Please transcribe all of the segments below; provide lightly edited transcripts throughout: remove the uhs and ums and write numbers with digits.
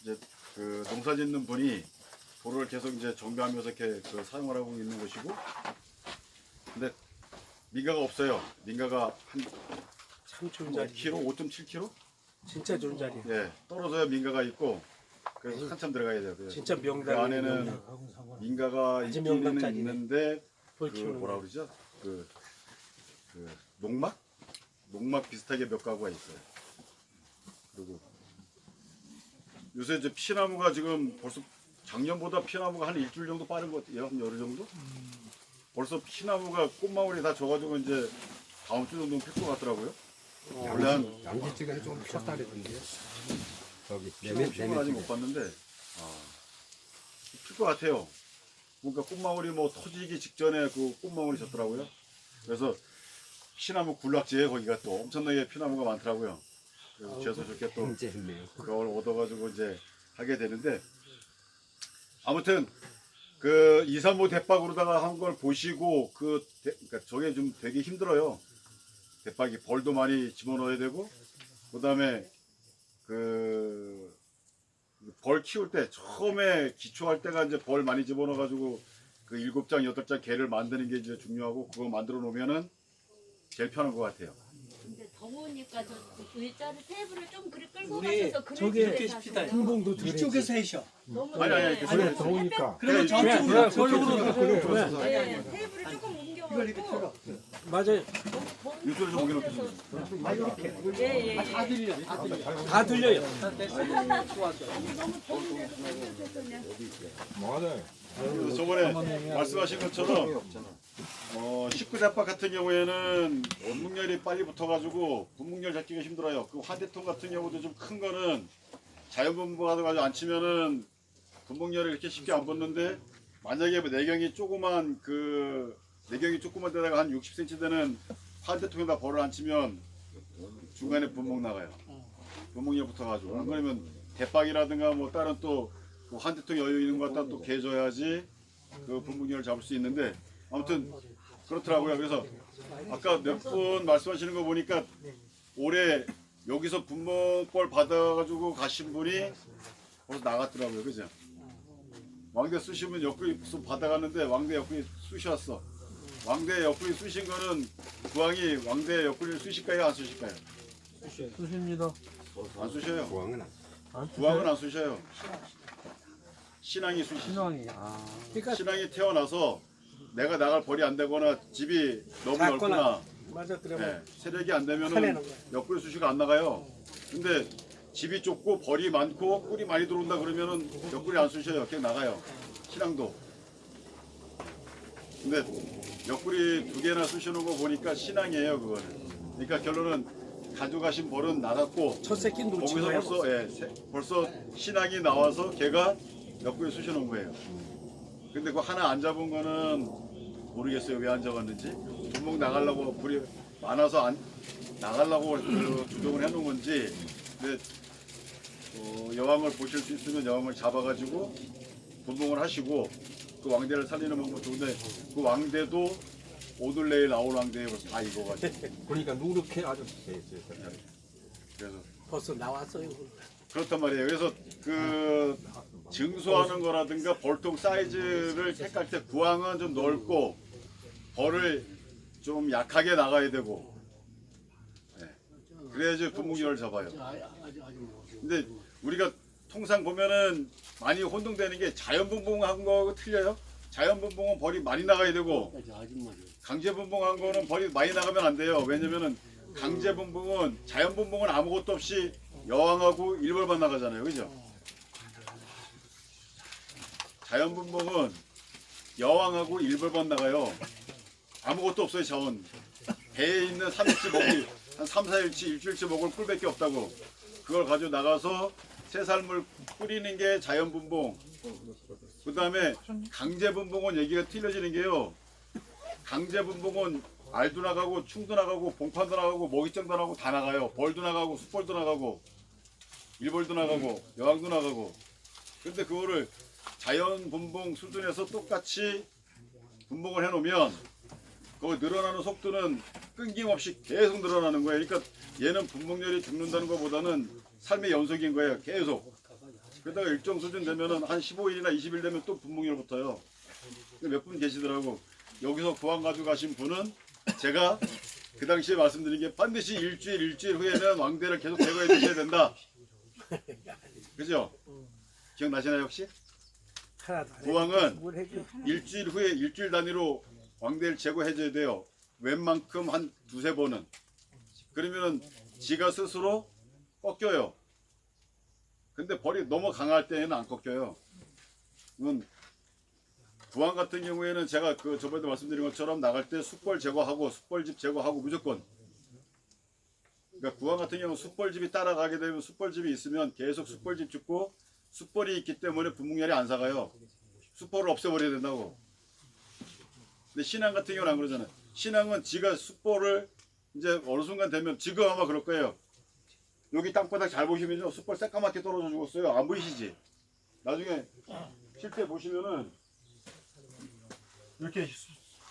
이제 그 농사 짓는 분이 도로를 계속 이제 정비하면서 이렇게 그 사용을 하고 있는 곳이고, 근데 민가가 없어요. 민가가 한 참 좋은 자리. 5km, 5.7km? 진짜 좋은 자리야. 예, 떨어져야 민가가 있고, 그래서 한참 들어가야 돼요. 그래서 진짜 그 명당. 안에는 민가가 아주 있기는 명당짜리네. 있는데, 그 볼 키우는 뭐라 거. 그러죠? 그 농막? 농막 비슷하게 몇 가구가 있어요. 그리고 요새 이제 피나무가 지금 벌써 작년보다 피나무가 한 일주일 정도 빠른 것 같아요. 한 열흘 정도? 벌써 피나무가 꽃망울이 다 져가지고 이제 다음 주 정도는 필 것 같더라고요. 원래 한 양지 쪽에는 좀 폈다 그랬던데. 저기 피나무 피는 건 아직 못 봤는데 필 것 같아요. 그러니까 꽃망울이 뭐 터지기 직전에 그 꽃망울이 졌더라고요. 그래서 피나무 군락지에 거기가 또 엄청나게 피나무가 많더라고요. 그래서 지어서 저렇게 또 형제했네요. 그걸 얻어가지고 이제 하게 되는데, 아무튼 그 2, 3호 대박으로다가 한 걸 보시고 그러니까 저게 좀 되게 힘들어요. 대박이 벌도 많이 집어넣어야 되고, 그다음에 그 벌 키울 때 처음에 기초할 때가 이제 벌 많이 집어넣어가지고 그 7장, 8장 개를 만드는 게 이제 중요하고, 그거 만들어 놓으면은 제일 편한 것 같아요. 근데 더우니까 저 의자를 테이블을 좀 그리 끌고 우리 가셔서 저기 그릇 계십시다. 흥봉도 이쪽에서 해셔. 너무 아니, 네. 그래, 더우니까. 그러면 그래, 저쪽으로 저쪽으로 네, 테이블을 조금 옮겨가지고 맞아요. 유튜브 좀 옮겨놓겠습니다. 예예. 다 들려. 다 들려. 다 들려요. 맞아요. 그래서 저번에 말씀하신 것처럼 19대박 같은 경우에는 분목열이 빨리 붙어가지고 분목열 잡기가 힘들어요. 그 화대통 같은 경우도 좀 큰 거는 자연분봉하고 안 치면은 분목열이 그렇게 쉽게 안 붙는데, 만약에 내경이 조그만 데다가 한 60cm 되는 화대통에다 벌을 안 치면 중간에 분목 나가요. 분목열 붙어가지고. 안 그러면 대박이라든가 뭐 다른 또 그 한대통 여유 있는 것 갖다 또 개줘야지 그 분목열을 잡을 수 있는데, 아무튼 그렇더라고요. 그래서 아까 몇 분 말씀하시는 거 보니까 올해 여기서 분목벌 받아가지고 가신 분이 벌써 나갔더라고요. 그죠? 왕대 쑤시면 옆구리 받아가는데 왕대 옆구리 쑤셨어. 왕대 옆구리 쑤신 거는 구왕이 왕대 옆구리를 쑤실까요? 안 쑤실까요? 수십니다. 안 쑤셔요. 구황은 구왕은 안 쑤셔요. 신앙이 쑤시죠. 신왕이. 그러니까 신앙이 태어나서 내가 나갈 벌이 안 되거나 집이 너무 작거나. 넓거나 맞아. 그러면 세력이 안 되면은 화내는 거야. 옆구리 쑤시가 안 나가요. 근데 집이 좁고 벌이 많고 꿀이 많이 들어온다 그러면은 옆구리 안 쑤셔요. 그냥 나가요. 신앙도. 근데 옆구리 2개나 쑤시는 거 보니까 신앙이에요, 그거는. 그러니까 결론은 가져가신 벌은 나갔고, 첫 새끼 놓친 거기서 거야. 벌써 신앙이 나와서 걔가 옆구리 쑤시는 거예요. 근데 그 하나 안 잡은 거는 모르겠어요. 왜 안 잡았는지. 분목 나가려고 불이 많아서 나가려고 그 조정을 해놓은 건지. 근데 여왕을 보실 수 있으면 여왕을 잡아가지고 분봉을 하시고 그 왕대를 살리는 방법 좋은데, 그 왕대도 오늘 내일 나올 왕대에 벌써 다 익어가지고. 그러니까 누렇게 아주 돼 있어요. 그래서 벌써 나왔어요. 그렇단 말이에요. 그래서 그 증수하는 거라든가 벌통 사이즈를 택할 때 구황은 좀 넓고 벌을 좀 약하게 나가야 되고, 그래야지 분목열을 잡아요. 근데 우리가 통상 보면은 많이 혼동되는 게 자연분봉한 거하고 틀려요. 자연분봉은 벌이 많이 나가야 되고, 강제분봉한 거는 벌이 많이 나가면 안 돼요. 왜냐면은 강제분봉은, 자연분봉은 아무것도 없이 여왕하고 일벌만 나가잖아요. 그죠? 자연분봉은 여왕하고 일벌만 나가요. 아무것도 없어요. 자원. 배에 있는 3일치 먹을, 한 3, 4일치, 일주일치 먹을 꿀밖에 없다고. 그걸 가지고 나가서 새살물 뿌리는 게 자연분봉. 그 다음에 강제분봉은 얘기가 틀려지는 게요. 강제분봉은 알도 나가고 충도 나가고 봉판도 나가고 먹이장도 나가고 다 나가요. 벌도 나가고 숯벌도 나가고 일벌도 나가고 여왕도 나가고. 근데 그거를 자연분봉 수준에서 똑같이 분봉을 해놓으면 그 늘어나는 속도는 끊김없이 계속 늘어나는 거예요. 그러니까 얘는 분봉열이 죽는다는 것보다는 삶의 연속인 거예요. 계속. 그러다가 일정 수준 되면은 한 15일이나 20일 되면 또 분무기를 붙어요. 몇 분 계시더라고. 여기서 구황 가져가신 분은 제가 그 당시에 말씀드린 게 반드시 일주일 후에는 왕대를 계속 제거해 주셔야 된다. 그죠? 기억나시나요 혹시? 하나도 안 해. 구황은 뭘 해줘. 일주일 후에 일주일 단위로 왕대를 제거해 줘야 돼요. 웬만큼 한 두세 번은. 그러면은 지가 스스로 꺾여요. 근데 벌이 너무 강할 때에는 안 꺾여요. 이건 구황 같은 경우에는 제가 그 저번에도 말씀드린 것처럼 나갈 때 숯벌 제거하고 숯벌집 제거하고 무조건. 그러니까 구황 같은 경우는 숯벌집이 따라가게 되면 숯벌집이 있으면 계속 숯벌집 죽고 숯벌이 있기 때문에 분무열이 안 사가요. 숯벌을 없애버려야 된다고. 근데 신앙 같은 경우는 안 그러잖아요. 신앙은 지가 숯벌을 이제 어느 순간 되면 지금 아마 그럴 거예요. 여기 땅바닥 잘 보시면요 숯벌 새까맣게 떨어져 죽었어요. 안 보이시지? 나중에 실제 보시면은 이렇게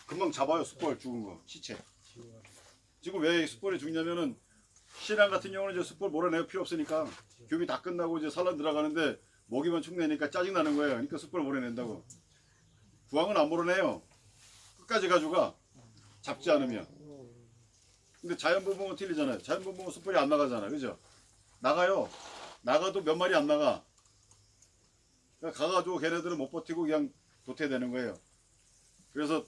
금방 잡아요. 숯벌 죽은 거 시체. 지금 왜 숯벌이 죽냐면은 신앙 같은 경우는 이제 숯벌 몰아내고 필요 없으니까 교미 다 끝나고 이제 산란 들어가는데 모기만 축내니까 짜증 나는 거예요. 그러니까 숯벌 몰아낸다고. 구황은 안 몰아내요. 끝까지 가져가 잡지 않으면. 근데 자연분봉은 틀리잖아요. 자연분봉은 숯벌이 안 나가잖아요. 그죠? 나가요. 나가도 몇 마리 안 나가. 그러니까 가가지고 걔네들은 못 버티고 그냥 도태되는 거예요. 그래서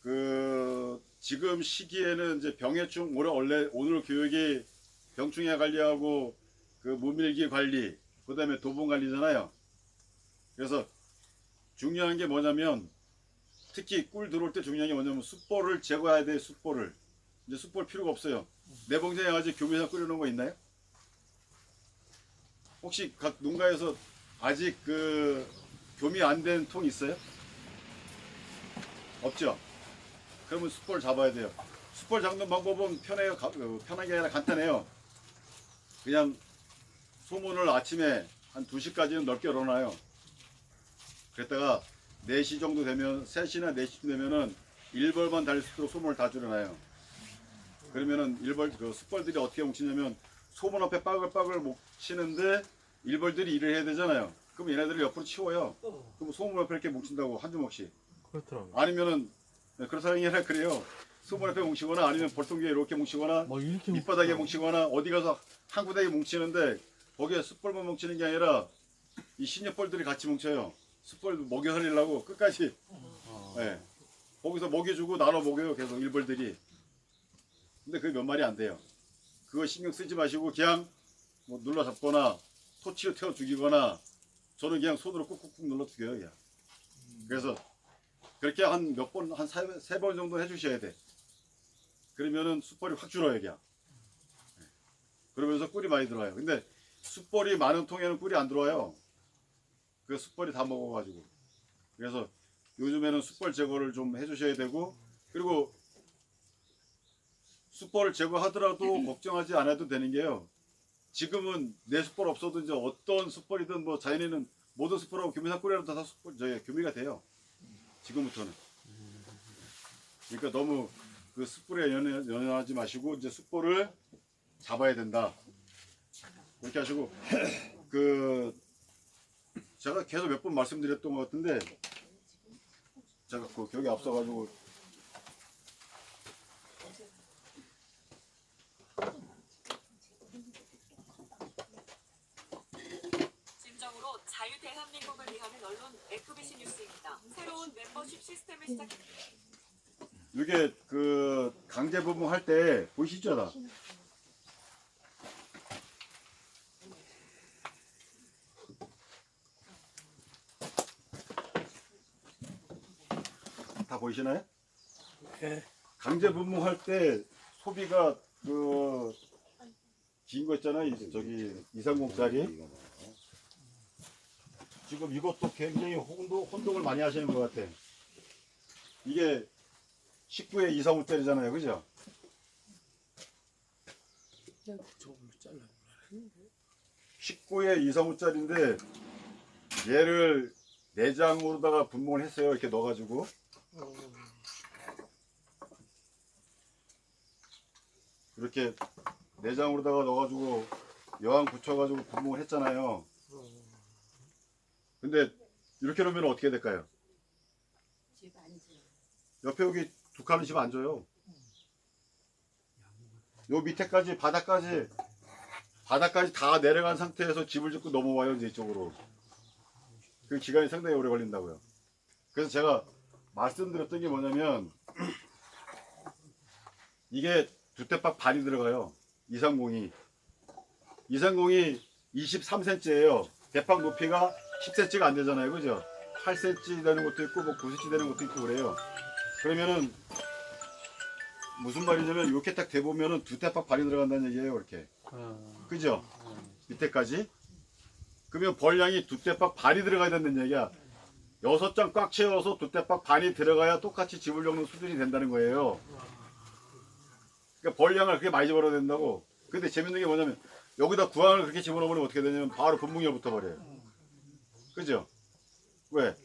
그 지금 시기에는 이제 병해충 원래 오늘 교육이 병충해 관리하고 그 무밀기 관리 그다음에 도분 관리잖아요. 그래서 중요한 게 뭐냐면 특히 꿀 들어올 때 중요한 게 뭐냐면 숯벌을 제거해야 돼. 숯벌을 이제 숯벌 필요가 없어요. 내 봉지에 아직 교미사 끓여놓은 거 있나요? 혹시 각 농가에서 아직 그 교미 안 된 통 있어요? 없죠? 그러면 숯벌 잡아야 돼요. 숯벌 잡는 방법은 편하게 아니라 간단해요. 그냥 소문을 아침에 한 2시까지는 넓게 열어놔요. 그랬다가 4시 정도 되면 3시나 4시쯤 되면은 일벌만 달릴 수 있도록 소문을 다 줄여놔요. 그러면은 그 숯벌들이 어떻게 뭉치냐면 소문 앞에 빠글빠글 뭉치는데 일벌들이 일을 해야 되잖아요. 그럼 얘네들을 옆으로 치워요. 그럼 소문 앞에 이렇게 뭉친다고 한 주먹씩. 그렇더라고요. 아니면은 그렇다는 게 아니라 그래요. 소문 앞에 뭉치거나 아니면 벌통 위에 이렇게 뭉치거나 뭐 이렇게 밑바닥에 뭉치거나 어디 가서 한 구덩이 뭉치는데 거기에 숯벌만 뭉치는 게 아니라 이 신여벌들이 같이 뭉쳐요. 숯벌 먹여 살리려고 끝까지. 네. 거기서 먹여주고 나눠 먹여요. 계속 일벌들이. 근데 그게 몇 마리 안 돼요. 그거 신경 쓰지 마시고 그냥 뭐 눌러 잡거나 토치로 태워 죽이거나 저는 그냥 손으로 꾹꾹꾹 눌러 죽여요. 그냥. 그래서 그렇게 한 몇 번, 한 3번 정도 해주셔야 돼. 그러면은 숯벌이 확 줄어요, 그냥. 그러면서 꿀이 많이 들어와요. 근데 숯벌이 많은 통에는 꿀이 안 들어와요. 그 숯벌이 다 먹어가지고. 그래서 요즘에는 숯벌 제거를 좀 해주셔야 되고, 그리고 숯벌을 제거하더라도 걱정하지 않아도 되는 게요. 지금은 내 숯벌 없어도 이제 어떤 숯벌이든 뭐 자연에는 모든 숯벌하고 교미사 꿀이라도 다 교미가 돼요. 지금부터는. 그러니까 너무 그 숯불에 연연하지 마시고 이제 숯불을 잡아야 된다. 그렇게 하시고 그 제가 계속 몇 번 말씀드렸던 것 같은데 제가 그 기억이 앞서가지고 진정으로 자유대한민국을 위하는 언론 FBC 뉴스입니다. 새로운 멤버십 시스템을 시작합니다. 이게 그 강제 부봉할 때 보이시죠? 다 보이시나요? 네. 강제 분무할 때 소비가 그 긴 거 있잖아요. 저기 230짜리. 지금 이것도 굉장히 혼동을 많이 하시는 것 같아. 이게 19에 235짜리잖아요. 그죠? 그냥 저걸로 잘라. 19에 235짜리인데 얘를 내장으로다가 분봉을 했어요. 이렇게 넣어가지고. 이렇게 내장으로다가 넣어가지고 여왕 붙여가지고 분봉을 했잖아요. 근데 이렇게 놓으면 어떻게 될까요? 옆에 여기 두 칸은 집 안 줘요. 요 밑에까지 바닥까지 다 내려간 상태에서 집을 짓고 넘어와요 이제 이쪽으로. 그 기간이 상당히 오래 걸린다고요. 그래서 제가 말씀드렸던 게 뭐냐면 이게 두대박 반이 들어가요. 230이 23cm예요. 대박 높이가 10cm가 안 되잖아요, 그죠? 8cm 되는 것도 있고 뭐 9cm 되는 것도 있고 그래요. 그러면은 무슨 말이냐면 이렇게 딱 대보면은 두대박 반이 들어간다는 얘기예요, 이렇게. 그죠? 밑에까지. 그러면 벌량이 두대박 반이 들어가야 된다는 얘기야. 6장 꽉 채워서 두대박 반이 들어가야 똑같이 집을 적는 수준이 된다는 거예요. 그러니까 벌량을 그렇게 많이 집어넣어야 된다고. 근데 재밌는 게 뭐냐면 여기다 구황을 그렇게 집어넣으면 어떻게 되냐면 바로 분무기가 붙어버려요. 그죠? 왜?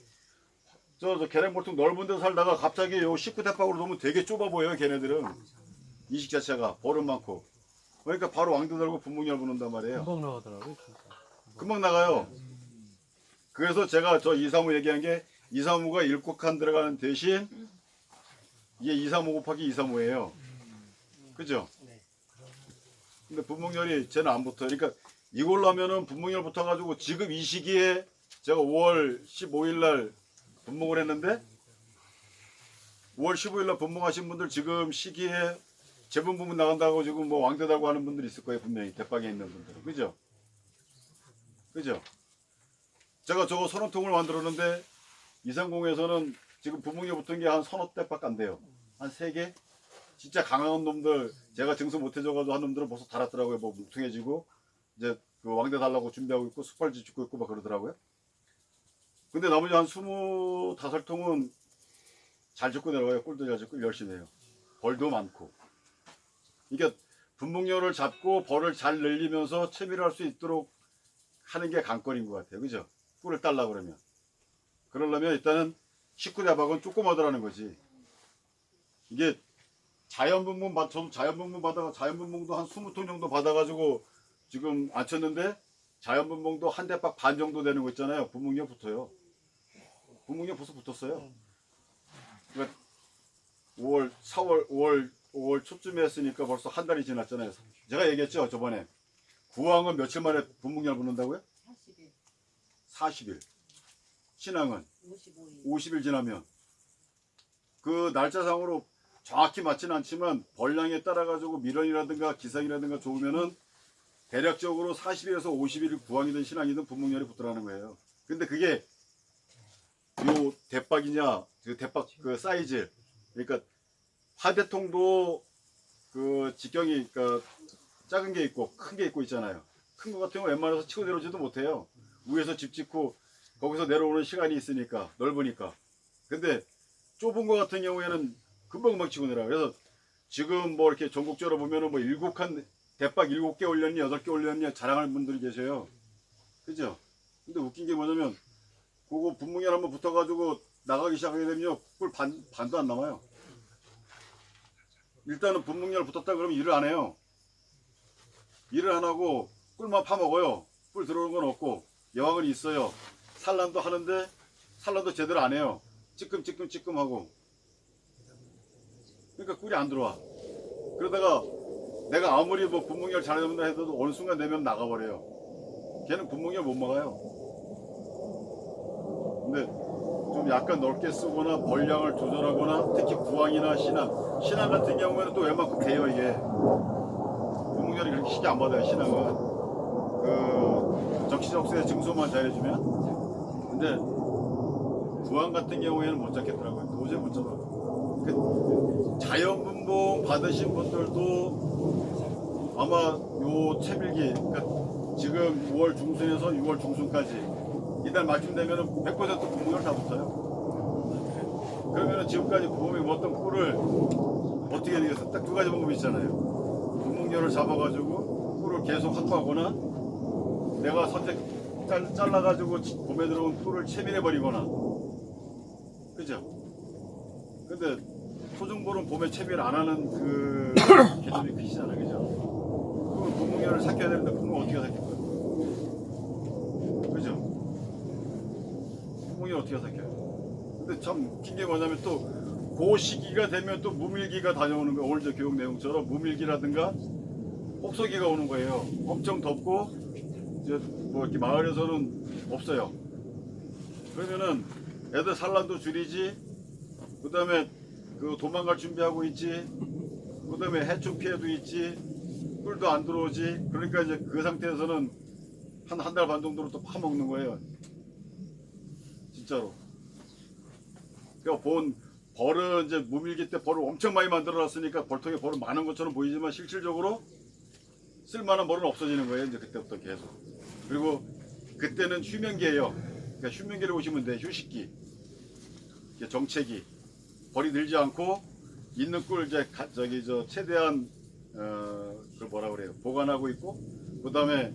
저 계량볼통 넓은 데 살다가 갑자기 요 19대박으로 놓으면 되게 좁아 보여요, 걔네들은. 이식 자체가 버릇 많고. 그러니까 바로 왕도 달고 분무기를 부는단 말이에요. 금방 나가더라고요. 진짜. 금방 나가요. 그래서 제가 저 235 얘기한 게 235가 7칸 들어가는 대신 이게 235 곱하기 235예요. 그죠? 근데 분무열이 쟤는 안 붙어요. 그러니까 이걸로 하면은 분무열 붙어가지고 지금 이 시기에 제가 5월 15일 날 분무를 했는데 5월 15일 날 분무하신 분들 지금 시기에 재분 부분 나간다고 지금 뭐 왕대다고 하는 분들이 있을 거예요. 분명히 대박에 있는 분들은. 그죠? 그죠? 제가 저거 서너 통을 만들었는데 230에서는 지금 분무에 붙은 게 한 서너 대밖에 안 돼요. 한 3개? 진짜 강한 놈들, 제가 증수 못 해줘가지고 한 놈들은 벌써 달았더라고요. 뭐 뭉퉁해지고 이제 그 왕대 달라고 준비하고 있고 숯발지 짓고 있고 막 그러더라고요. 근데 나머지 한 25통은 잘 짓고 내려가요. 꿀도 잘 짓고 열심히 해요. 벌도 많고. 그러니까 분목열을 잡고 벌을 잘 늘리면서 채비를 할 수 있도록 하는 게 관건인 것 같아요. 그죠? 꿀을 딸라 그러면. 그러려면 일단은 19대박은 조그마더라는 거지. 이게 자연분봉, 저도 자연분봉 받아가 자연분봉도 한 20통 정도 받아가지고 지금 안 쳤는데 자연분봉도 한 대박 반 정도 되는 거 있잖아요. 분봉이 붙어요. 분봉이 벌써 붙었어요. 그러니까 5월, 4월, 5월 초쯤에 했으니까 벌써 한 달이 지났잖아요. 제가 얘기했죠, 저번에. 구황은 며칠 만에 분봉열 붙는다고요? 40일. 신앙은 50일 지나면. 그 날짜상으로 정확히 맞지는 않지만 벌량에 따라 가지고 밀원이라든가 기상이라든가 좋으면은 대략적으로 40일에서 50일 구황이든 신앙이든 분봉열이 붙더라는 거예요. 근데 그게 요 대박이냐, 그 대박 그 사이즈, 그러니까 화대통도 그 직경이 그러니까 작은 게 있고 큰 게 있고 있잖아요. 큰 거 같은 거 웬만해서 치고 내려오지도 못해요. 위에서 집 짓고 거기서 내려오는 시간이 있으니까 넓으니까. 근데 좁은 거 같은 경우에는 금방 막 치고 내려요. 그래서 지금 뭐 이렇게 전국적으로 보면은 뭐 7칸 대박 7개 올렸니 8개 올렸니 자랑하는 분들이 계셔요. 그죠? 근데 웃긴 게 뭐냐면 그거 분무열 한번 붙어가지고 나가기 시작하게 되면요 꿀 반도 안 남아요. 일단은 분무열 붙었다 그러면 일을 안 해요. 일을 안 하고 꿀만 파먹어요. 꿀 들어오는 건 없고 여왕은 있어요. 산란도 하는데 산란도 제대로 안 해요. 찌끔하고. 그러니까 꿀이 안 들어와. 그러다가 내가 아무리 뭐 분무열 잘해준다 해도 어느 순간 내면 나가버려요. 걔는 분무열 못 막아요. 근데 좀 약간 넓게 쓰거나 벌량을 조절하거나 특히 구황이나 신앙 같은 경우에는 또 웬만큼 돼요 이게. 분무열이 그렇게 쉽게 안 받아요 신앙은. 그 적시적소의 증소만 잘해주면. 근데 구황 같은 경우에는 못 잡겠더라고요. 도저히 못 잡아. 그 자연분봉 받으신 분들도 아마 요 채빌기, 그러니까 지금 5월 중순에서 6월 중순까지 이달 말쯤 되면은 100% 분무열 다 붙어요. 그러면은 지금까지 봄에 먹었던 꿀을 어떻게 되겠어? 딱 두 가지 방법이 있잖아요. 분무열을 잡아가지고 꿀을 계속 확보하거나 내가 선택 잘라가지고 봄에 들어온 꿀을 채밀해버리거나. 그죠? 근데 소중볼은 봄에 채밀 안 하는 그 개념이 크시잖아요. 그죠? 그러면 분무열을 삭혀야 되는데 분무 어떻게 삭힐 거예요? 그죠? 폭풍이 어떻게 삭혀요? 근데 참 웃긴 게 뭐냐면 또 그 시기가 되면 또 무밀기가 다녀오는 거예요. 오늘 저 교육 내용처럼 무밀기라든가 혹서기가 오는 거예요. 엄청 덥고 이제 뭐 이렇게 마을에서는 없어요. 그러면은 애들 산란도 줄이지, 그 다음에 그 도망갈 준비하고 있지, 그 다음에 해충 피해도 있지, 꿀도 안 들어오지. 그러니까 이제 그 상태에서는 한 달 반 정도로 또 파먹는 거예요. 진짜로. 그러니까 벌은 이제 무밀기 때 벌을 엄청 많이 만들어놨으니까 벌통에 벌은 많은 것처럼 보이지만 실질적으로 쓸만한 벌은 없어지는 거예요. 이제 그때부터 계속. 그리고 그때는 휴면기예요. 그러니까 휴면기를 보시면 돼. 휴식기, 정체기. 벌이 늘지 않고 있는 꿀 이제 최대한 그 뭐라 그래요, 보관하고 있고, 그 다음에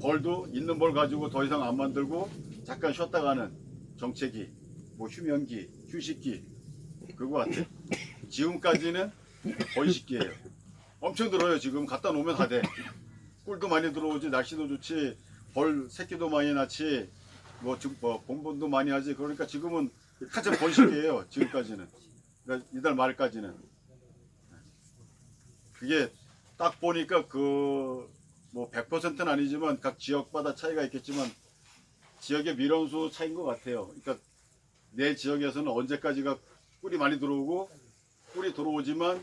벌도 있는 벌 가지고 더 이상 안 만들고 잠깐 쉬었다 가는 정체기, 뭐 휴면기, 휴식기, 그거 같아. 지금까지는 번식기예요. 엄청 들어요. 지금 갖다 놓으면 다 돼. 꿀도 많이 들어오지, 날씨도 좋지, 벌 새끼도 많이 낳지, 뭐 봉분도 많이 하지. 그러니까 지금은 가장 번식기예요. 지금까지는. 그러니까 이달 말까지는. 그게 딱 보니까 뭐 100%는 아니지만 각 지역마다 차이가 있겠지만 지역의 밀원수 차이인 것 같아요. 그러니까 내 지역에서는 언제까지가 꿀이 많이 들어오고, 꿀이 들어오지만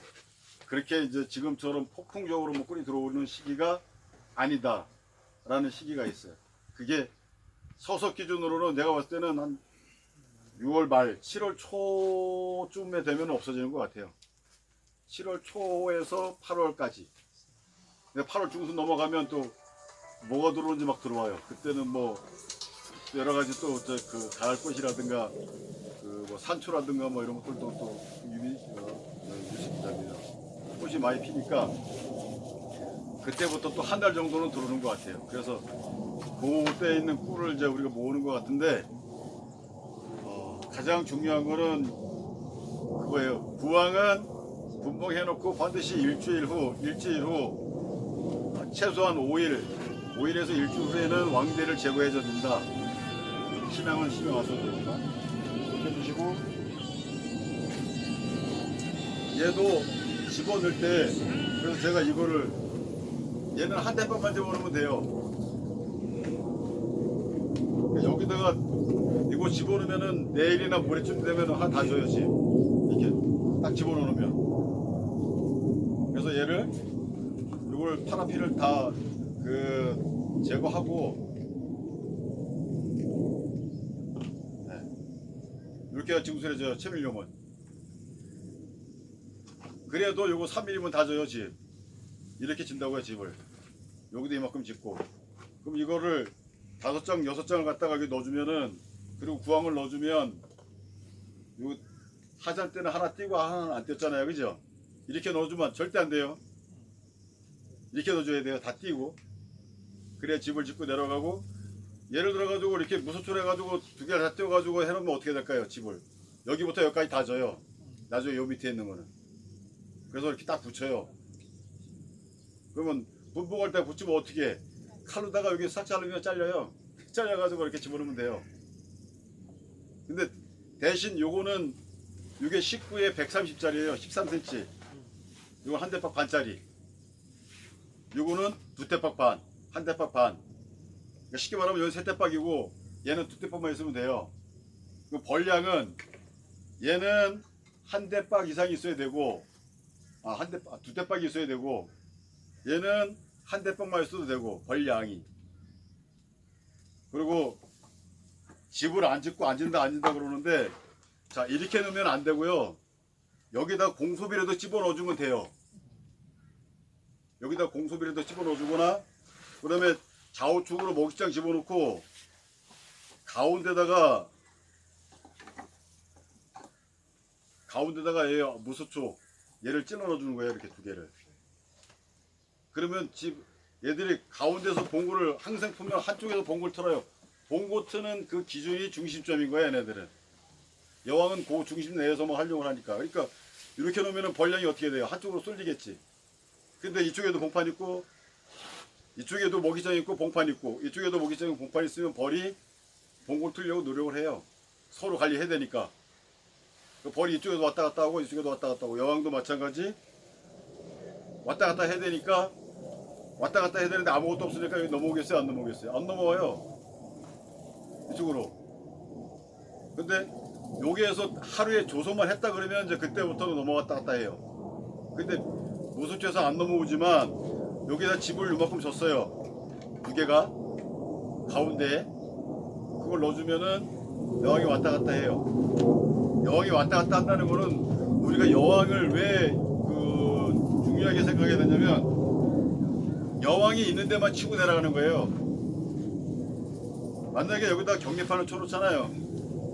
그렇게 이제 지금처럼 폭풍적으로 뭐 꿀이 들어오는 시기가 아니다라는 시기가 있어요. 그게 서석 기준으로는 내가 봤을 때는 한 6월 말, 7월 초쯤에 되면 없어지는 것 같아요. 7월 초에서 8월까지. 근데 8월 중순 넘어가면 또 뭐가 들어오는지 막 들어와요. 그때는 뭐 여러 가지 또 그 가을꽃이라든가 그 뭐 산초라든가 뭐 이런 것들도 또 꽃이 많이 피니까 그때부터 또 한 달 정도는 들어오는 것 같아요. 그래서 그때 있는 꿀을 이제 우리가 모으는 것 같은데, 가장 중요한 거는 그거예요. 부황은 분봉해놓고 반드시 일주일 후 최소한 5일에서 일주일 후에는 왕대를 제거해줘야 된다. 신앙은 신앙하셔도 됩니다. 이렇게 해주시고, 얘도 집어넣을 때, 그래서 제가 이거를, 얘는 한 대박만 집어넣으면 돼요. 여기다가 이거 집어넣으면은 내일이나 모레쯤 되면 한 다 져야지. 이렇게 딱 집어넣으면. 그래서 얘를, 이걸 파라핀을 다 제거하고, 이렇게 증수해져요. 채밀용은. 그래도 요거 3mm면 다 져요. 집 이렇게 진다고요. 집을 여기도 이만큼 짓고, 그럼 이거를 5장 6장을 갖다가 여기 넣어주면은, 그리고 구황을 넣어주면, 요 하잔 때는 하나 띄고 하나는 안 띄었잖아요. 그죠? 이렇게 넣어주면 절대 안 돼요. 이렇게 넣어줘야 돼요. 다 띄고. 그래야 집을 짓고 내려가고, 예를 들어가지고 이렇게 무소출 해가지고 2개를 다 띄워가지고 해놓으면 어떻게 될까요? 집을 여기부터 여기까지 다 져요. 나중에 요 밑에 있는 거는. 그래서 이렇게 딱 붙여요. 그러면 분봉할 때 붙이면 어떻게 해? 칼로다가 여기 싹 자르면 잘려요. 잘려가지고 이렇게 집어넣으면 돼요. 근데 대신 요거는 이게 19에 130짜리예요. 13cm. 이거 한 대박 반짜리. 요거는 2대박 반, 한 대박 반. 그러니까 쉽게 말하면 여기 3대박이고 얘는 2대박만 있으면 돼요. 그 벌량은 얘는 한 대박 이상이 있어야 되고, 2대박이 있어야 되고, 얘는 한 대박만 있어도 되고, 벌량이. 그리고 집을 안 짓고 안 진다 그러는데, 자, 이렇게 넣으면 안 되고요. 여기다 공소비라도 집어 넣어주면 돼요. 여기다 공소비라도 집어 넣어주거나, 그 다음에 좌우측으로 먹이장 집어넣고 가운데다가 얘 무소초 얘를 찔러 넣어주는 거예요. 이렇게 2개를. 그러면 얘들이 가운데서 봉구를 항상 보면 한쪽에서 봉구를 틀어요. 봉고 트는 그 기준이 중심점인 거야. 얘네들은. 여왕은 그 중심 내에서만 활용을 하니까. 그러니까 이렇게 놓으면 벌량이 어떻게 돼요? 한쪽으로 쏠리겠지. 근데 이쪽에도 봉판 있고, 이쪽에도 먹이장 있고 봉판 있고, 이쪽에도 먹이장 있고 봉판 있으면 벌이 봉고를 틀려고 노력을 해요. 서로 관리해야 되니까. 그 벌이 이쪽에도 왔다 갔다 하고 이쪽에도 왔다 갔다 하고 여왕도 마찬가지 왔다 갔다 해야 되니까 왔다 갔다 해야 되는데 아무것도 없으니까 여기 넘어오겠어요? 안 넘어오겠어요? 안 넘어와요. 이쪽으로. 근데 여기에서 하루에 조소만 했다 그러면 이제 그때부터는 넘어갔다 갔다 해요. 근데 무수초에서 안 넘어오지만 여기다 집을 요만큼 줬어요. 두 개가 가운데에 그걸 넣어주면은 여왕이 왔다 갔다 해요. 여왕이 왔다 갔다 한다는 거는 우리가 여왕을 왜 중요하게 생각해야 되냐면 여왕이 있는 데만 치고 내려가는 거예요. 만약에 여기다 격리판을 쳐놓잖아요.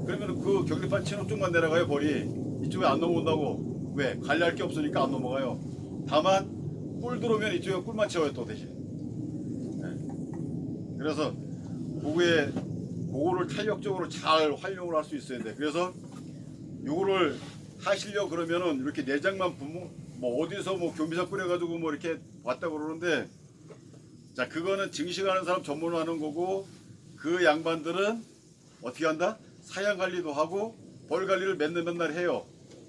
그러면 그 격리판 치는 쪽만 내려가요. 벌이 이쪽에 안 넘어온다고. 왜? 관리할 게 없으니까 안 넘어가요. 다만 꿀 들어오면 이쪽에 꿀만 채워요 또 대신. 네. 그래서 그거를 탄력적으로 잘 활용을 할 수 있어야 돼. 그래서 요거를 하시려 그러면은 이렇게 내장만 뭐 어디서 뭐 경비사 뿌려가지고 뭐 이렇게 왔다고 그러는데, 자 그거는 증식하는 사람 전문으로 하는 거고, 그 양반들은 어떻게 한다? 사양 관리도 하고 벌 관리를 맨날 해요.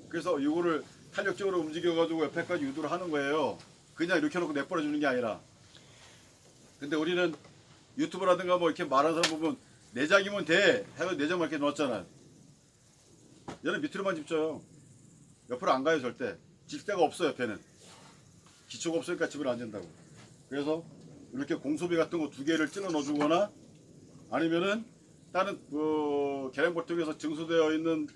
그래서 요거를 탄력적으로 움직여가지고 옆에까지 유도를 하는 거예요. 그냥 이렇게 놓고 내버려 주는 게 아니라. 근데 우리는 유튜브라든가 뭐 이렇게 말하는 사람 보면 내장이면 돼 해서 내장만 이렇게 넣었잖아요. 얘는 밑으로만 집져요. 옆으로 안 가요 절대. 질 데가 없어. 옆에는 기초가 없으니까 집을 안 진다고. 그래서 이렇게 공소비 같은 거 2개를 찔러 넣어주거나, 아니면은 다른 계량볼통에서 증수되어 있는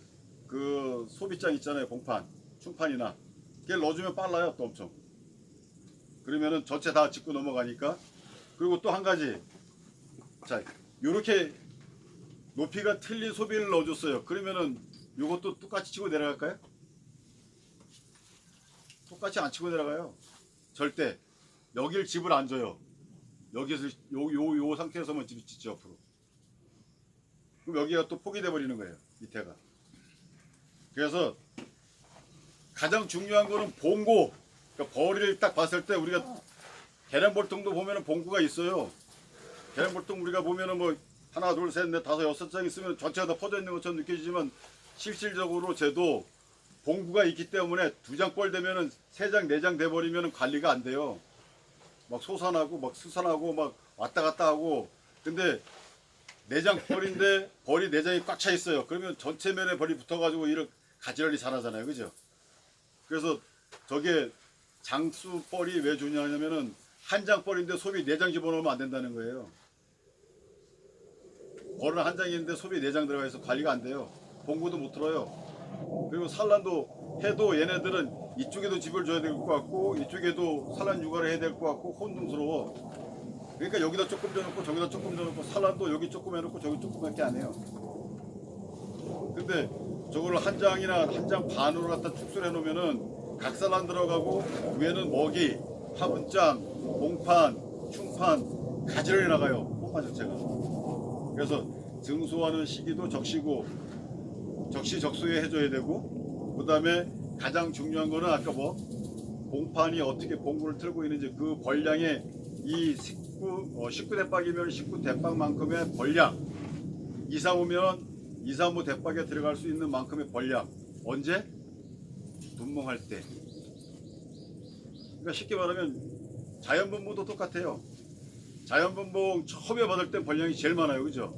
그 소비장 있잖아요. 봉판, 충판이나 걔를 넣어주면 빨라요. 또 엄청. 그러면은 전체 다 짚고 넘어가니까. 그리고 또 한 가지, 자 요렇게 높이가 틀린 소비를 넣어줬어요. 그러면은 요것도 똑같이 치고 내려갈까요? 똑같이 안 치고 내려가요. 절대. 여길 집을 안 줘요. 여기서 요 상태에서만 집이 짓죠 옆으로. 그럼 여기가 또 포기돼 버리는 거예요. 밑에가. 그래서 가장 중요한 거는 봉고. 그러니까 벌이를 딱 봤을 때 우리가 계량볼통도 보면은 봉구가 있어요. 계량볼통 우리가 보면은 뭐 하나 둘 셋 넷 다섯 여섯 장 있으면 전체가 다 퍼져 있는 것처럼 느껴지지만, 실질적으로 쟤도 봉구가 있기 때문에 2장 뻘 되면은 3장 4장 돼 버리면은 관리가 안 돼요. 막 솟아나고 막 수산하고 막 왔다 갔다 하고. 근데 4장 뻘인데 벌이 4장이 꽉 차 있어요. 그러면 전체 면에 벌이 붙어가지고 이렇게 가지런히 자라잖아요. 그죠? 그래서 저게 장수 뻘이 왜 중요하냐면은 한 장 뻘인데 소비 4장 집어넣으면 안 된다는 거예요. 벌은 한 장인데 소비 4장 들어가 있어 관리가 안 돼요. 봉구도 못 들어요. 그리고 산란도 해도 얘네들은 이쪽에도 집을 줘야 될 것 같고 이쪽에도 산란 육아를 해야 될 것 같고 혼동스러워. 그러니까 여기다 조금 줘놓고 저기다 조금 줘놓고, 산란도 여기 조금 해놓고 저기 조금밖에 안 해요. 근데 저거를 한 장이나 한 장 반으로 갖다 축소를 해놓으면은 각산란 들어가고 위에는 먹이, 화분장, 봉판, 충판 가지런히 나가요. 봉판 자체가. 그래서 증소하는 시기도 적시고 적시적소에 해줘야 되고, 그 다음에 가장 중요한 거는 아까 뭐 봉판이 어떻게 봉구를 틀고 있는지 그 벌량의 이 19대박이면 19대박만큼의 벌량, 2, 3, 5면 2, 3, 5 대박에 들어갈 수 있는 만큼의 벌량. 언제? 분봉할 때. 그러니까 쉽게 말하면 자연분봉도 똑같아요. 자연분봉 처음에 받을 때 벌량이 제일 많아요. 그죠?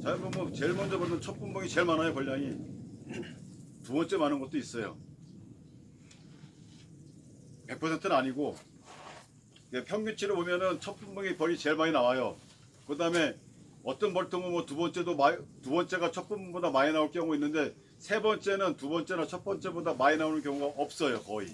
자연분봉 제일 먼저 받는 첫 분봉이 제일 많아요. 벌량이. 두 번째 많은 것도 있어요. 100%는 아니고 평균치로 보면은 첫 분봉이 벌이 제일 많이 나와요. 그 다음에 어떤 벌통은 뭐 두 번째가 첫 분봉보다 많이 나올 경우 있는데, 세 번째는 두 번째나 첫 번째보다 많이 나오는 경우가 없어요. 거의.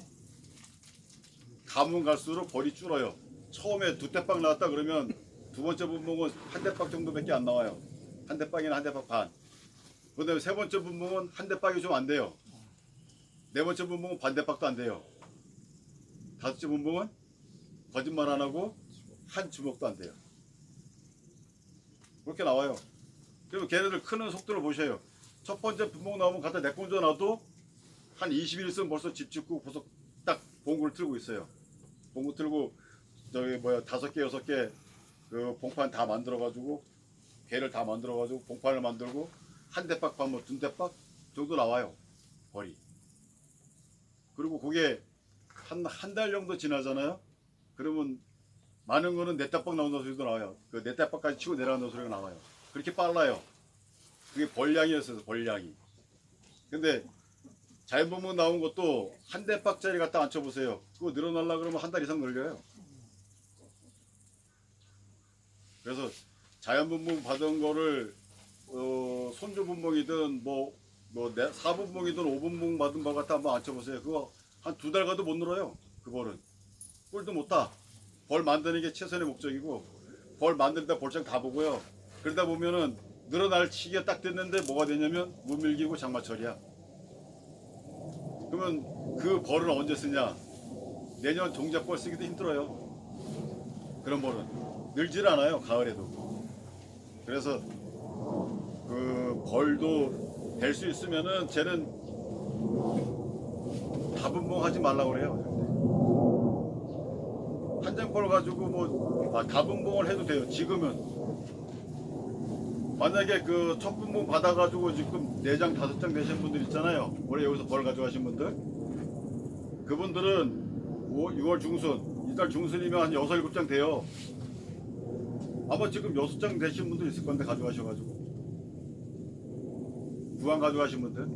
가면 갈수록 벌이 줄어요. 처음에 2대박 나왔다 그러면 두 번째 분봉은 1대박 정도밖에 안 나와요. 1대박이나 1대박 반. 그 다음에 세 번째 분봉은 1대박이 좀 안 돼요. 네 번째 분봉은 반대박도 안 돼요. 다섯째 분봉은 거짓말 안 하고 한 주먹도 안 돼요. 그렇게 나와요. 그러면 걔네들 크는 속도를 보셔요. 첫 번째 분봉 나오면 갖다 내건져 놔도 한 20일 있으면 벌써 집 짓고 벌써 딱 봉구를 틀고 있어요. 봉구 틀고 저기 5개 6개 그 봉판 다 만들어 가지고 개를 다 만들어가지고 봉판을 만들고 한 대박 뭐 두 대박 정도 나와요. 벌이. 그리고 그게 한 달 정도 지나잖아요. 그러면 많은 거는 네 대박 나온다는 소리도 나와요. 그 네 대박까지 치고 내려간다는 소리가 나와요. 그렇게 빨라요. 그게 벌량이었어요. 벌량이. 근데 자연분봉 나온 것도 한 대박짜리 갖다 앉혀보세요. 그거 늘어나려고 그러면 한 달 이상 늘려요. 그래서 자연분봉 받은 거를 손주분봉이든 뭐 4분봉이든 5분봉 받은 거 갖다 한번 앉혀보세요. 그거 한 2달 가도 못 늘어요. 그 벌은 꿀도 못 타. 벌 만드는 게 최선의 목적이고 벌 만들다 볼장 다 보고요. 그러다 보면은 늘어날 시기가 딱 됐는데 뭐가 되냐면 무밀기고 장마철이야. 그러면 그 벌을 언제 쓰냐? 내년 종잣벌 쓰기도 힘들어요. 그런 벌은 늘질 않아요. 가을에도. 그래서 그 벌도 될 수 있으면은 쟤는 다분봉 하지 말라고 그래요. 한 장벌 가지고 뭐 다분봉을 해도 돼요. 지금은 만약에 그 첫 분봉 받아가지고 지금 4장 5장 되신 분들 있잖아요. 올해 여기서 벌 가져가신 분들, 그분들은 6월 중순, 이달 중순이면 한 6, 7장 돼요. 아마 지금 6장 되신 분들 있을 건데 가져가셔가지고 부항 가져가신 분들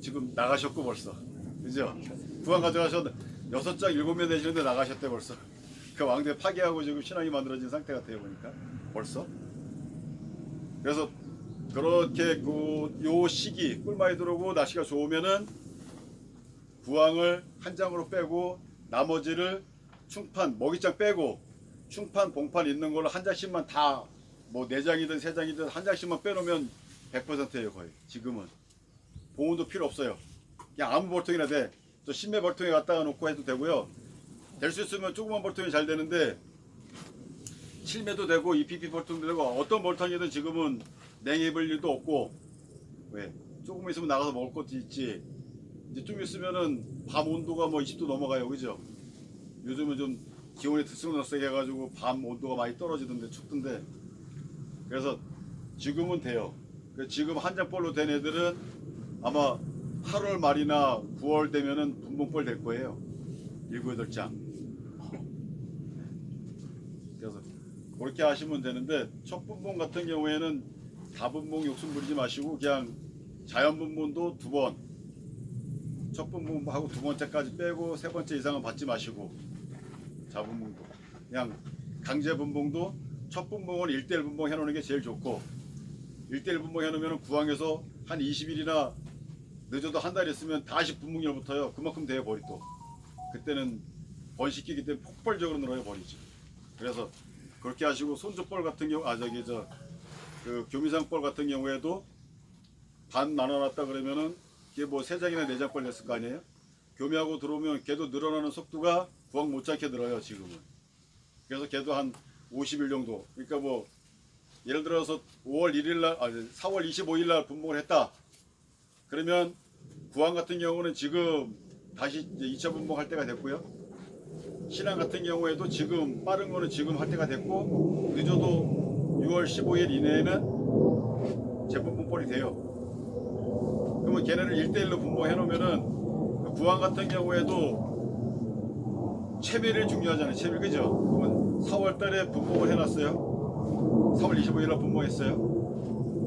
지금 나가셨고 벌써, 그죠? 부항 가져가셨는데 6장 7명 되시는데 나가셨대 벌써. 그 왕대 파괴하고 지금 신앙이 만들어진 상태 같아요 보니까 벌써. 그래서 그렇게 요 시기 꿀 많이 들어오고 날씨가 좋으면은 부항을 한 장으로 빼고 나머지를 충판 먹이장 빼고 충판 봉판 있는 걸로 한 장씩만 다 뭐 4장이든 3장이든 한 장씩만 빼놓으면 100%예요 거의. 지금은 봉은도 필요 없어요. 그냥 아무 벌통이나 돼. 저 신매 벌통에 갖다가 놓고 해도 되고요. 될 수 있으면 조그만 벌통이 잘 되는데 7매도 되고 EPP 벌통도 되고 어떤 벌통이든 지금은 냉해 입을 일도 없고, 왜 조금 있으면 나가서 먹을 것도 있지. 이제 좀 있으면은 밤 온도가 뭐 20도 넘어가요, 그죠? 요즘은 좀 기온이 들쑥날쑥 해가지고 밤 온도가 많이 떨어지던데 춥던데. 그래서 지금은 돼요. 지금 한 장벌로 된 애들은 아마 8월 말이나 9월 되면은 분봉벌 될 거예요. 7, 8장. 그래서 그렇게 하시면 되는데 첫 분봉 같은 경우에는 다분봉 욕심 부리지 마시고 그냥 자연분봉도 2번, 첫 분봉하고 2번째까지 빼고 3번째 이상은 받지 마시고, 자분봉도 그냥 강제분봉도 첫 분봉은 1대1 분봉 해놓는 게 제일 좋고, 1대1 분봉 해놓으면 구항에서 한 20일이나 늦어도 한 달 있으면 다시 분봉일부터요. 그만큼 돼요 벌이 또. 그때는 번식기이기 때문에 폭발적으로 늘어요 벌이지. 그래서 그렇게 하시고 손주벌 같은 경우 그 교미상벌 같은 경우에도 반 나눠놨다 그러면은 이게 뭐 3장이나 4장벌 됐을 거 아니에요. 교미하고 들어오면 걔도 늘어나는 속도가 구항 못지않게 늘어요 지금은. 그래서 걔도 한 50일 정도. 그러니까 뭐 예를 들어서 4월 25일 날 분봉을 했다. 그러면 구항 같은 경우는 지금 다시 이제 2차 분봉할 때가 됐고요. 신안 같은 경우에도 지금 빠른 거는 지금 할 때가 됐고, 늦어도 6월 15일 이내에는 재분봉벌이 돼요. 그러면 걔네를 1대1로 분봉해 놓으면은 구항 같은 경우에도 채밀이 중요하잖아요. 채밀, 그죠? 그러면 4월 달에 분봉을 해놨어요. 4월 25일 날 분봉했어요.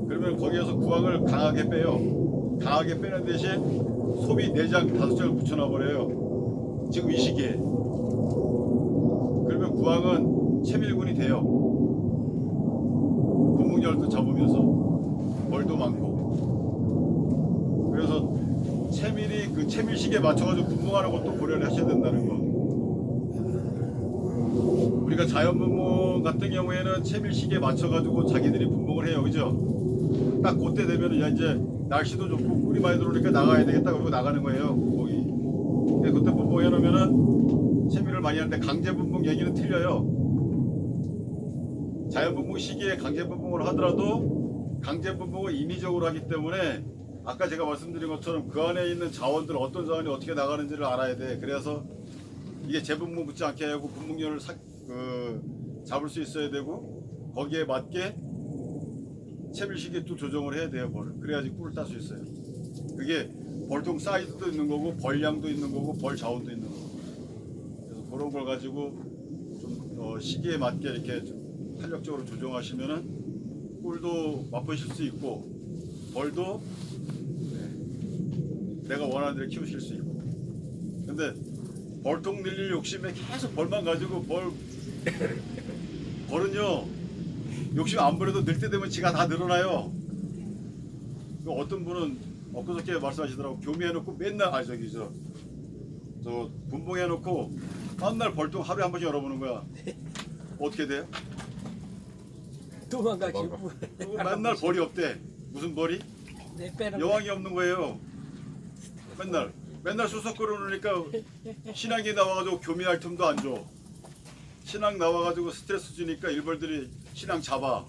그러면 거기에서 구항을 강하게 빼요. 강하게 빼는 대신 소비 4장, 5장을 붙여놔버려요. 지금 이 시기에. 그러면 구항은 채밀군이 돼요. 분봉열도 잡으면서 벌도 많고. 그래서 채밀이 그 채밀식에 맞춰가지고 분봉하는 것도 고려를 하셔야 된다는 거. 우리가 자연분봉 같은 경우에는 채밀식에 맞춰가지고 자기들이 분봉을 해요, 그죠? 딱 그때 되면은 야 이제 날씨도 좋고 꿀이 많이 들어오니까 나가야 되겠다 그러고 나가는 거예요, 분봉이. 근데 그때 분봉해 놓으면은 채밀을 많이 하는데 강제분봉 얘기는 틀려요. 자연분봉 시기에 강제분봉을 하더라도 강제분봉을 인위적으로 하기 때문에 아까 제가 말씀드린 것처럼 그 안에 있는 자원들 어떤 자원이 어떻게 나가는지를 알아야 돼. 그래서 이게 재분봉 붙지 않게 하고 분봉열을 잡을 수 있어야 되고, 거기에 맞게 채밀시기에 또 조정을 해야 돼요. 벌을. 그래야지 꿀을 딸 수 있어요. 그게 벌통 사이즈도 있는 거고 벌량도 있는 거고 벌 자원도 있는 거고. 그래서 그런 걸 가지고 좀 시기에 맞게 이렇게 좀 탄력적으로 조정하시면은 꿀도 맛보실 수 있고 벌도 내가 원하는 대로 키우실 수 있고. 근데 벌통 늘릴 욕심에 계속 벌만 가지고 벌은요 욕심 안 부려도 늘 때 되면 지가 다 늘어나요. 어떤 분은 엊그저께 말씀하시더라고. 교미해놓고 맨날 저 분봉해놓고 맨날 벌통 하루에 한 번씩 열어보는 거야. 어떻게 돼요? 도망가시고 맨날 벌이 없대. 무슨 벌이? 내 빼는 여왕이 없는 거예요. 맨날 수석 끌어놓으니까 신앙이 나와가지고 교미할 틈도 안 줘. 신앙 나와가지고 스트레스 주니까 일벌들이 신앙 잡아.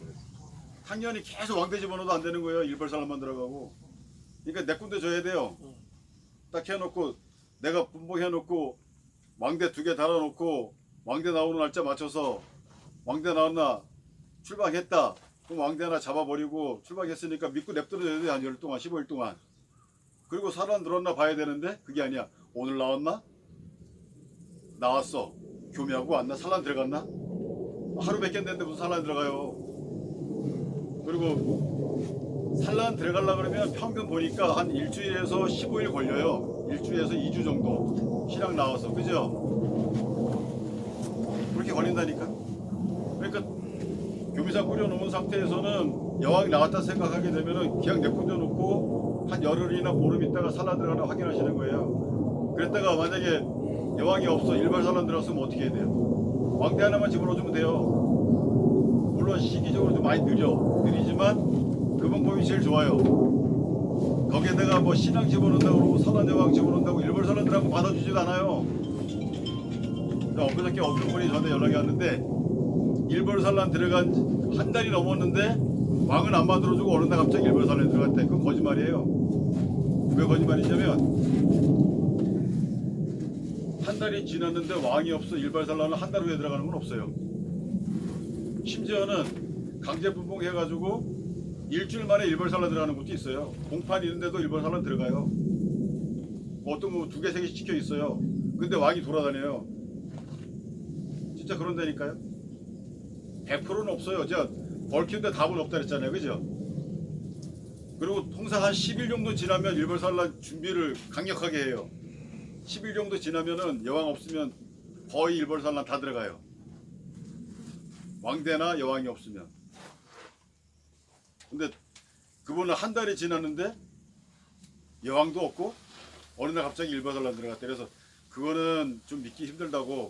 당연히 계속 왕대 집어넣어도 안 되는 거예요. 일벌 사람만 들어가고. 그러니까 내 군데 줘야 돼요. 딱 해놓고 내가 분봉해놓고 왕대 2개 달아놓고 왕대 나오는 날짜 맞춰서 왕대 나왔나 출방했다. 그럼 왕대 하나 잡아버리고 출방했으니까 믿고 냅둬줘야 돼. 한 열흘 동안 15일 동안. 그리고 사람 들었나 봐야 되는데 그게 아니야. 오늘 나왔나? 나왔어. 교미하고 왔나? 산란 들어갔나? 하루밖에 안 됐는데 무슨 산란 들어가요. 그리고 산란 들어가려고 그러면 평균 보니까 한 일주일에서 15일 걸려요. 일주일에서 2주 정도 신앙 나와서. 그죠? 그렇게 걸린다니까. 그러니까 교미사 끓여놓은 상태에서는 여왕이 나왔다 생각하게 되면은 그냥 내kun져 놓고 한 열흘이나 보름 있다가 산란 들어가나 확인하시는 거예요. 그랬다가 만약에 여왕이 없어 일발 산란 들어갔으면 어떻게 해야 돼요? 왕대 하나만 집어넣어주면 돼요. 물론 시기적으로 좀 많이 느리지만 그 방법이 제일 좋아요. 거기에다가 뭐 신앙 집어넣는다고 그러고 산란 여왕 집어넣는다고 일발 산란 들어가고 받아주지도 않아요. 엊그저께 어떤 분이 저한테 연락이 왔는데 일벌 산란 들어간 한 달이 넘었는데 왕은 안 만들어주고 어느 날 갑자기 일벌 산란에 들어갔대. 그건 거짓말이에요. 왜 거짓말이냐면 한 달이 지났는데 왕이 없어 일벌 산란은 한 달 후에 들어가는 건 없어요. 심지어는 강제 분봉해가지고 일주일 만에 일벌 산란 들어가는 것도 있어요. 공판 있는데도 일벌 산란 들어가요. 어떤 거 2개, 3개씩 찍혀 있어요. 근데 왕이 돌아다녀요. 진짜 그런다니까요. 100%는 없어요. 제가 벌 키우는데 답은 없다 그랬잖아요. 그죠? 그리고 통상 한 10일 정도 지나면 일벌 산란 준비를 강력하게 해요. 10일 정도 지나면은 여왕 없으면 거의 일벌 산란 다 들어가요. 왕대나 여왕이 없으면. 근데 그분은 한 달이 지났는데 여왕도 없고 어느 날 갑자기 일벌 산란 들어갔대. 그래서 그거는 좀 믿기 힘들다고.